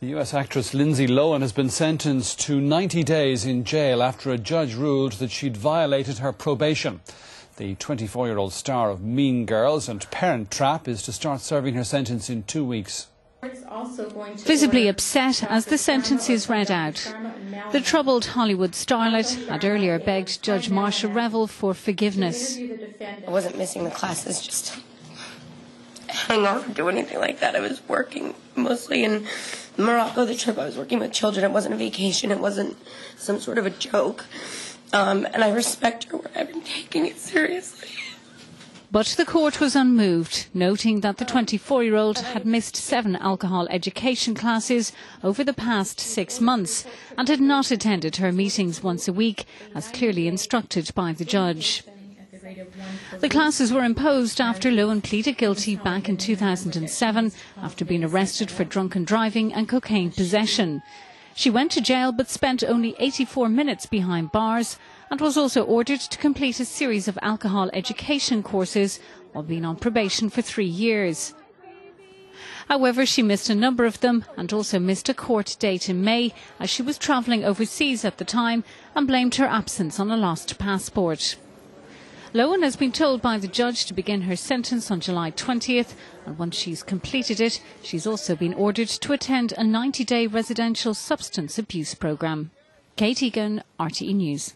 The US actress Lindsay Lohan has been sentenced to 90 days in jail after a judge ruled that she'd violated her probation. The 24-year-old star of Mean Girls and Parent Trap is to start serving her sentence in 2 weeks. Visibly upset as the sentence is read out. The troubled Hollywood starlet had earlier begged Judge Marsha Revel for forgiveness. I wasn't missing the classes, just hang on or do anything like that. I was working mostly in Morocco, the trip. I was working with children. It wasn't a vacation. It wasn't some sort of a joke. And I respect her. I've been taking it seriously. But the court was unmoved, noting that the 24-year-old had missed 7 alcohol education classes over the past 6 months and had not attended her meetings once a week, as clearly instructed by the judge. The classes were imposed after Lohan pleaded guilty back in 2007 after being arrested for drunken driving and cocaine possession. She went to jail but spent only 84 minutes behind bars and was also ordered to complete a series of alcohol education courses while being on probation for 3 years. However, she missed a number of them and also missed a court date in May as she was travelling overseas at the time and blamed her absence on a lost passport. Lohan has been told by the judge to begin her sentence on July 20th, and once she's completed it, she's also been ordered to attend a 90-day residential substance abuse programme. Kate Egan, RTE News.